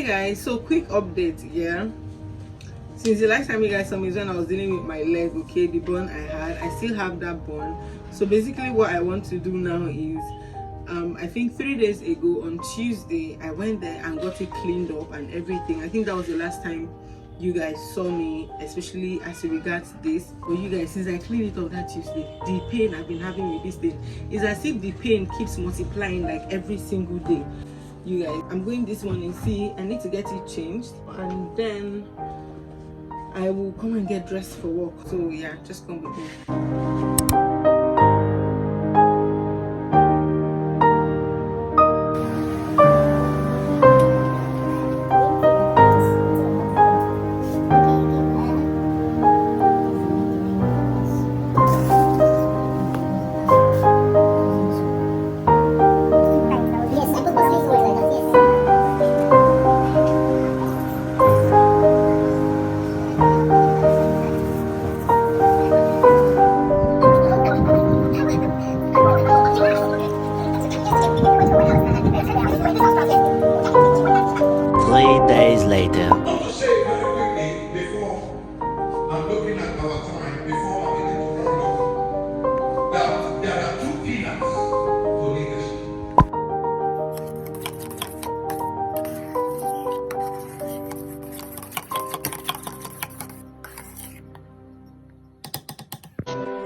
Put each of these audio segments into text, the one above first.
guys, so quick update. Yeah, since the last time you guys saw me is when I was dealing with my leg. Okay, the burn I had, I still have that burn. So basically what I want to do now is I think 3 days ago on Tuesday I went there and got it cleaned up and everything. I think that was the last time you guys saw me, especially as regards this. But you guys, since I cleaned it up that Tuesday, the pain I've been having with this thing is as if the pain keeps multiplying like every single day. You guys, I'm going this morning. See, I need to get it changed and then I will come and get dressed for work. So yeah, just come with me.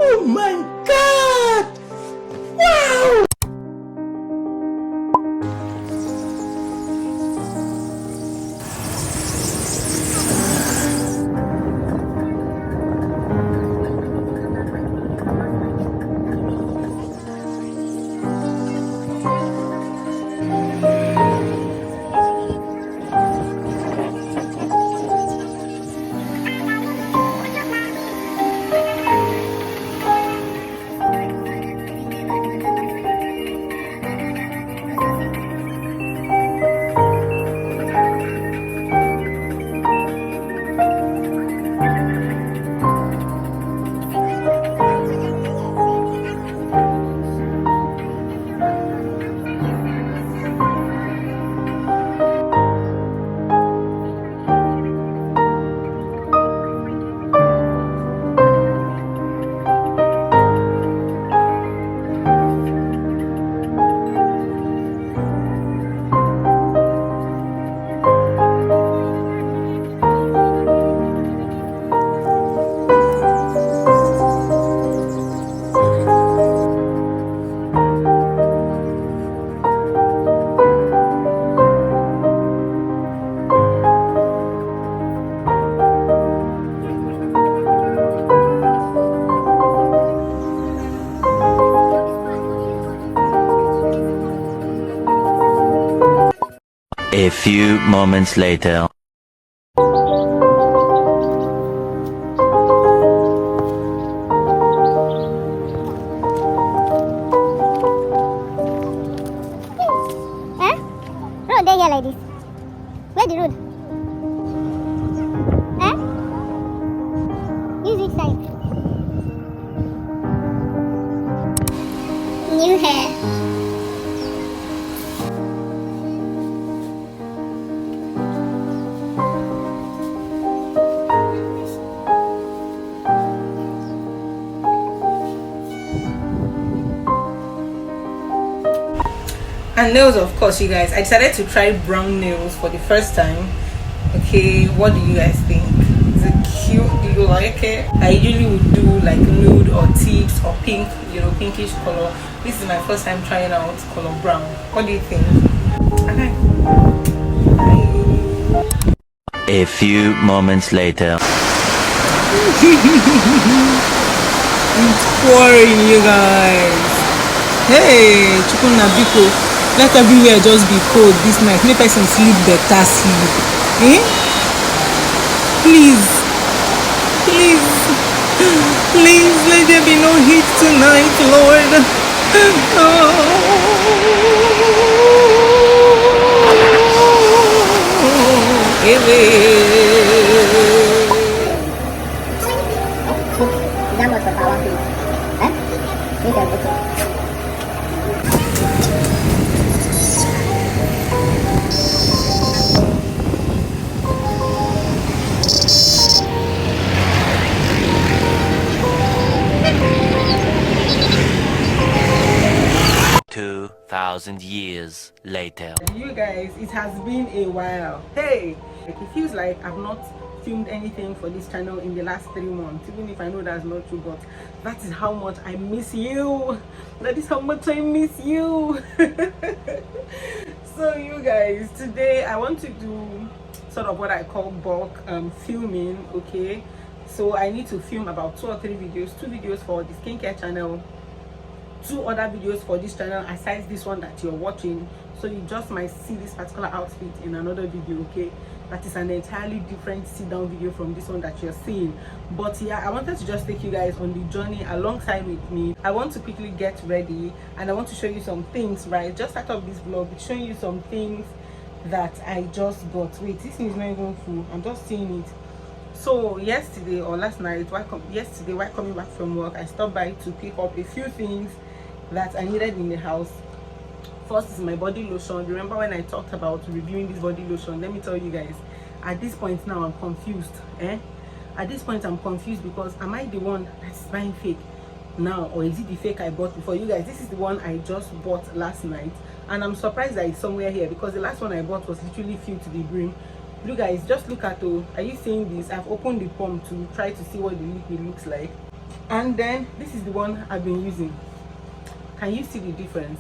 Oh my God! Wow! A few moments later. Road there like this. Where the road? Use which side? New hair. And nails, of course, you guys. I decided to try brown nails for the first time. Okay, what do you guys think? Is it cute? Do you like it? I usually would do like nude or tips or pink, pinkish color. This is my first time trying out color brown. What do you think? Okay. A few moments later. It's pouring, you guys. Hey, Chukuna Biko. Let everywhere just be cold this night. Make person sleep better sleep. Eh? Please. Please. Please let there be no heat tonight, Lord. Oh. 2,000 years later. You guys, it has been a while. Hey, like, it feels like I've not filmed anything for this channel in the last 3 months, even if I know that's not true, but that is how much I miss you. That is how much I miss you. So you guys, today I want to do sort of what I call bulk filming. Okay, so I need to film about 2 or 3 videos, 2 videos for the skincare channel, 2 other videos for this channel aside this one that you're watching. So you just might see this particular outfit in another video. Okay, that is an entirely different sit down video from this one that you're seeing. But yeah, I wanted to just take you guys on the journey alongside with me. I want to quickly get ready and I want to show you some things, right? Just start up this vlog with showing you some things that I just got. Wait, this thing is not even full, I'm just seeing it. So yesterday or last night, while coming back from work, I stopped by to pick up a few things that I needed in the house. First is my body lotion. Remember when I talked about reviewing this body lotion? Let me tell you guys, at this point now I'm confused. At this point I'm confused, because am I the one that's buying fake now, or is it the fake I bought before? You guys, this is the one I just bought last night, and I'm surprised that it's somewhere here, because the last one I bought was literally filled to the brim. You guys, just look at, oh, are you seeing this? I've opened the pump to try to see what the liquid looks like, and then this is the one I've been using. Can you see the difference?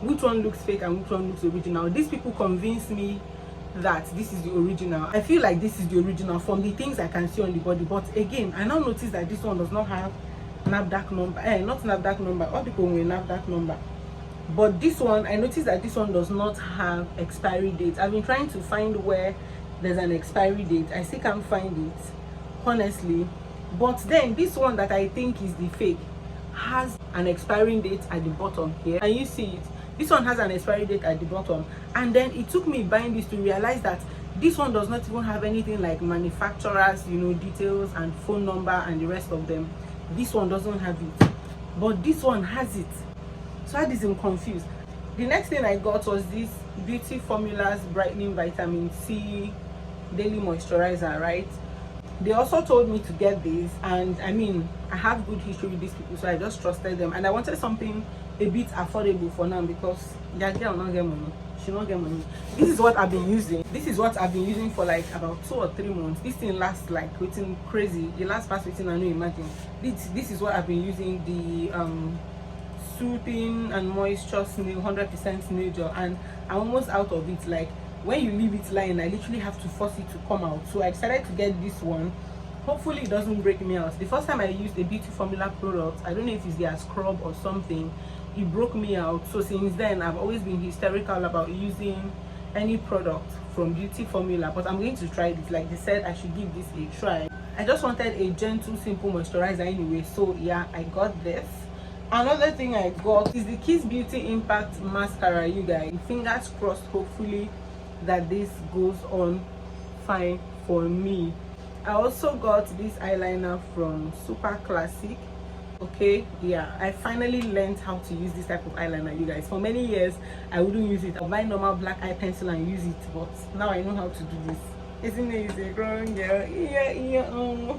Which one looks fake and which one looks original? These people convinced me that this is the original. I feel like this is the original from the things I can see on the body, but again, I now notice that this one does not have NAFDAC number. Not NAFDAC number. All people will NAFDAC number. But this one, I noticed that this one does not have expiry date. I've been trying to find where there's an expiry date. I still can't find it, honestly. But then this one that I think is the fake has an expiring date at the bottom here. Can you see it? This one has an expiry date at the bottom, and then it took me buying this to realize that this one does not even have anything like manufacturers, you know, details and phone number and the rest of them. This one doesn't have it, but this one has it. So I am confused. The next thing I got was this Beauty Formulas Brightening Vitamin C Daily Moisturizer, right? They also told me to get this, and I mean, I have good history with these people, so I just trusted them, and I wanted something a bit affordable for now, because their girl not get money, she not get money. This is what I've been using. This is what I've been using for like about 2 or 3 months. This thing lasts like waiting crazy. The last past waiting, I know, imagine. This is what I've been using, the soothing and moisture snail 100% snail gel, and I'm almost out of it. Like, when you leave it lying, I literally have to force it to come out. So I decided to get this one. Hopefully it doesn't break me out. The first time I used a Beauty Formula product, I don't know if it's their scrub or something, it broke me out. So since then I've always been hysterical about using any product from Beauty Formula, but I'm going to try this. Like they said, I should give this a try. I just wanted a gentle, simple moisturizer anyway, so yeah, I got this. Another thing I got is the Kiss Beauty Impact Mascara. You guys, fingers crossed, hopefully that this goes on fine for me. I also got this eyeliner from Super Classic. Okay, yeah, I finally learned how to use this type of eyeliner, you guys. For many years I wouldn't use it. I'll buy normal black eye pencil and use it, but now I know how to do this. Isn't it a grown girl? Yeah.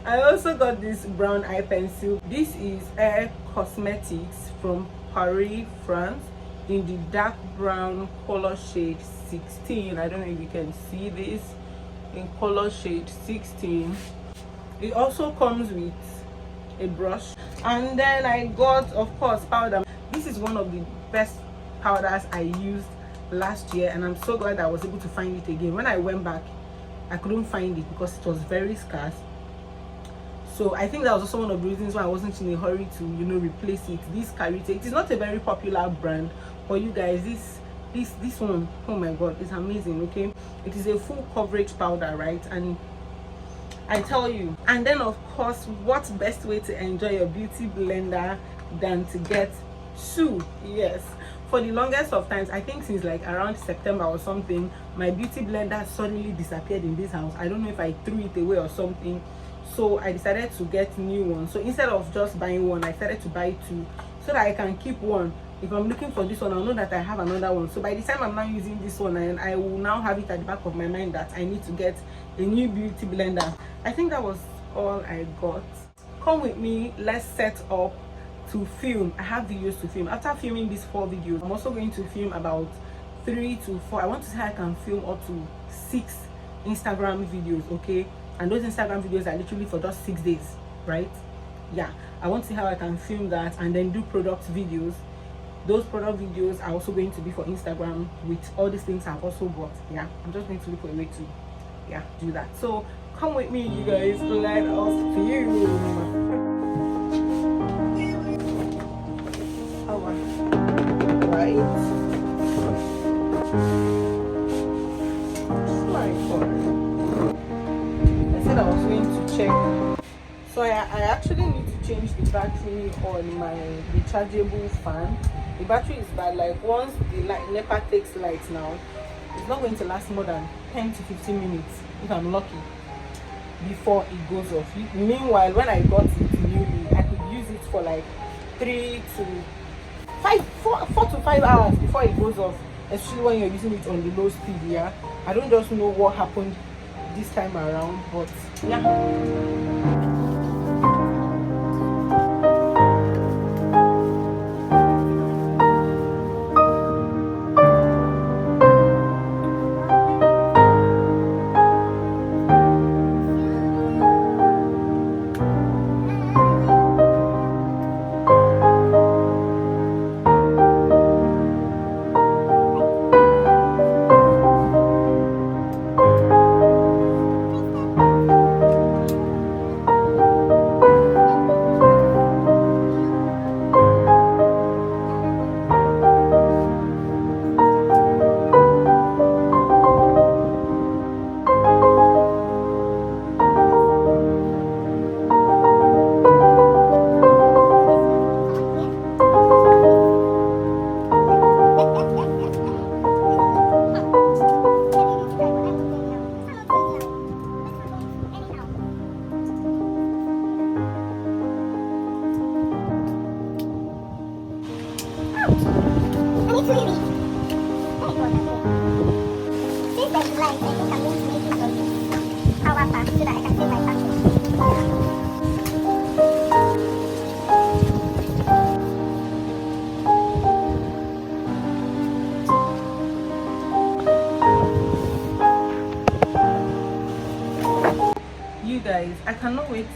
I also got this brown eye pencil. This is Air Cosmetics from Paris, France, in the dark brown color shade 16. I don't know if you can see this, in color shade 16. It also comes with a brush, and then I got, of course, powder. This is one of the best powders I used last year, and I'm so glad I was able to find it again. When I went back, I couldn't find it because it was very scarce. So I think that was also one of the reasons why I wasn't in a hurry to, you know, replace it. This Carite, it is not a very popular brand, but you guys, this one, oh my god, it's amazing. Okay, it is a full coverage powder, right? And I tell you, and then of course, what best way to enjoy your beauty blender than to get 2? Yes, for the longest of times, I think since like around September or something, my beauty blender suddenly disappeared in this house. I don't know if I threw it away or something, so I decided to get new ones. So instead of just buying one, I decided to buy 2 so that I can keep one. If I'm looking for this one, I'll know that I have another one. So by the time I'm now using this one, and I will now have it at the back of my mind that I need to get a new beauty blender. I think that was all I got. Come with me, let's set up to film. I have videos to film. After filming these 4 videos, I'm also going to film about 3 to 4. I want to see how I can film up to 6 Instagram videos, okay? And those Instagram videos are literally for just 6 days, right? Yeah, I want to see how I can film that and then do product videos. Those product videos are also going to be for Instagram with all these things I've also bought. Yeah, I'm just going to look for a way to do that. So come with me, you guys. Let us film. Right. My phone. I said I was going to check. So I actually need to change the battery on my rechargeable fan. The battery is bad. Like once the NEPA takes light now, it's not going to last more than 10 to 15 minutes if I'm lucky before it goes off. Meanwhile, when I got it newly, I could use it for like 4 to 5 hours before it goes off, especially when you're using it on the low speed. Yeah, I don't just know what happened this time around, but yeah. You guys, I cannot wait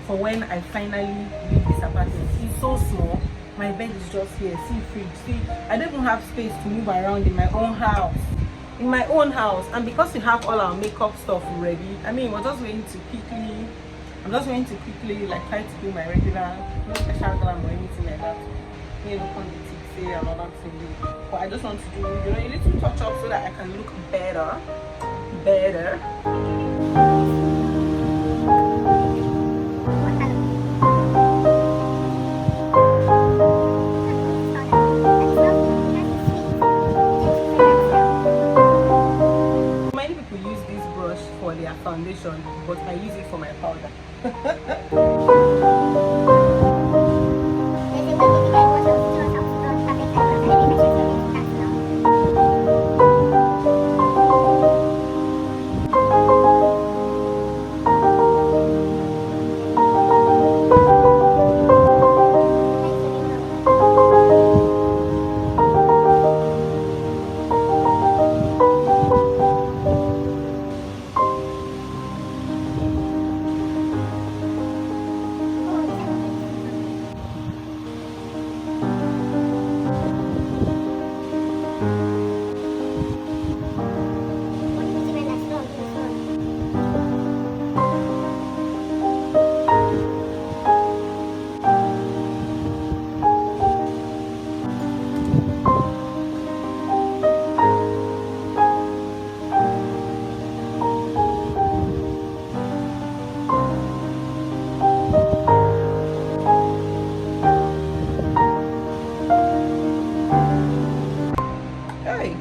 for when I finally leave this apartment. It's so small. My bed is just here. See, fridge. See, I don't even have space to move around in my own house. And because we have all our makeup stuff ready, I mean, I'm just going to quickly like try to do my regular, no special glam or anything like that. Look on the say another thing. But I just want to do, a little touch up so that I can look better. Many people use this brush for their foundation, but I use it for my powder.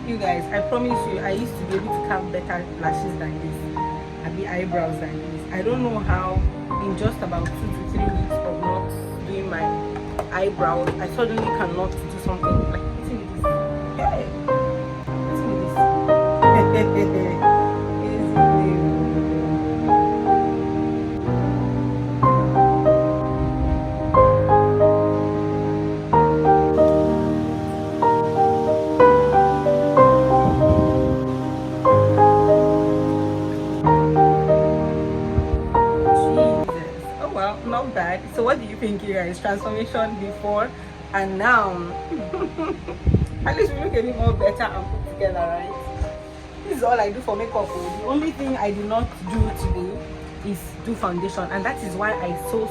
You guys, I promise you, I used to be able to carve better lashes than this, and eyebrows than this. I don't know how in just about 2 to 3 weeks of not doing my eyebrows, I suddenly cannot do something like listen to this. Hey, listen to this. bad. So what do you think, you guys? Transformation before and now? At least we look a bit more better and put together, right? This is all I do for makeup. The only thing I did not do today is do foundation, and that is why I so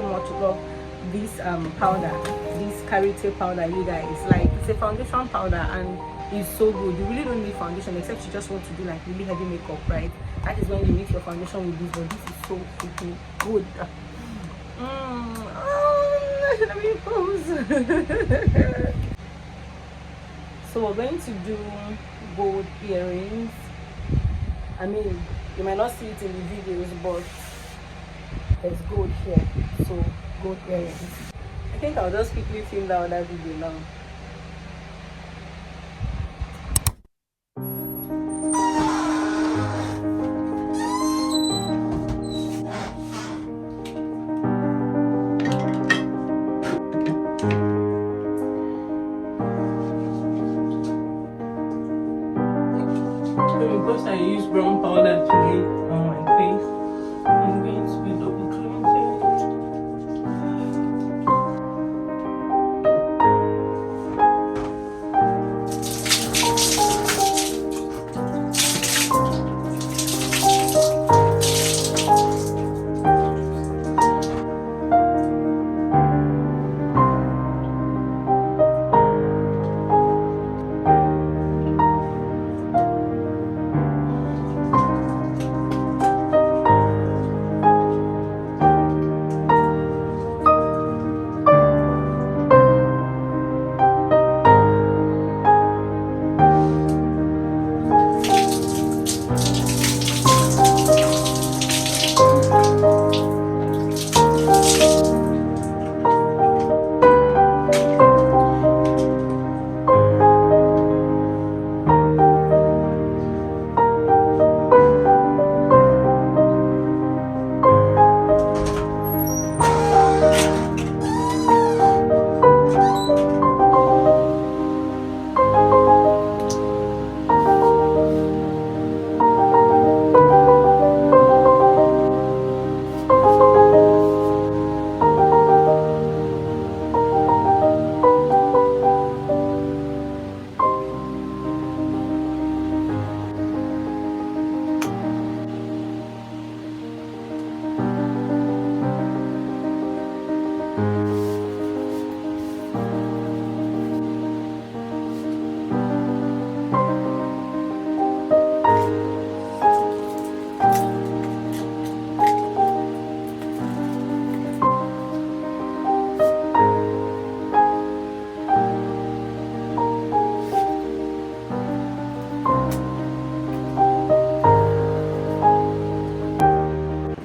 much love this powder, this karité powder, you guys. Like, it's a foundation powder and it's so good. You really don't need foundation except you just want to do like really heavy makeup, right? That is when you mix your foundation with this, but this is so freaking good. Let me pose. So we're going to do gold earrings. I mean, you might not see it in the videos, but there's gold here. So gold earrings. I think I'll just quickly film that other video now. Because I use brown powder today on my face, I'm going to be double cleansing.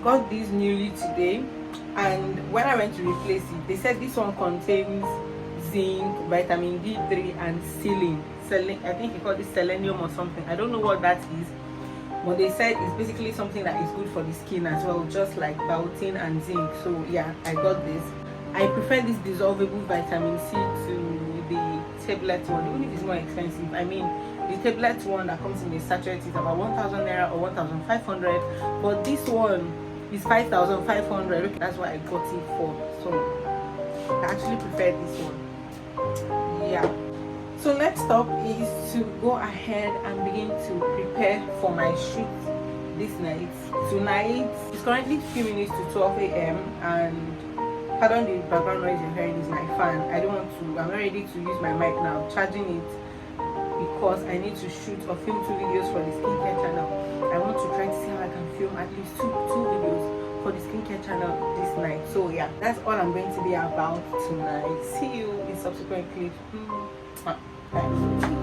Got these newly today, and when I went to replace it, they said this one contains zinc, vitamin D3 and selenium. I think you call it selenium or something. I don't know what that is, but they said it's basically something that is good for the skin as well, just like biotin and zinc. So yeah, I got this. I prefer this dissolvable vitamin C to the tablet one, even if it's more expensive. I mean, the tablet one that comes in a sachet is about 1,000 naira or 1,500, but this one is 5,500. Okay, that's what I got it for. So I actually prefer this one. Yeah. So next up is to go ahead and begin to prepare for my shoot this night. Tonight it's currently 3 minutes to 12 a.m. and pardon the background noise you're hearing, is my fan. I'm not ready to use my mic now. I'm charging it because I need to shoot or film 2 videos for the skincare channel. I want to try to see how I can film at least two videos for the skincare channel this night. So yeah, that's all I'm going to be about tonight. See you in subsequent clips. Bye.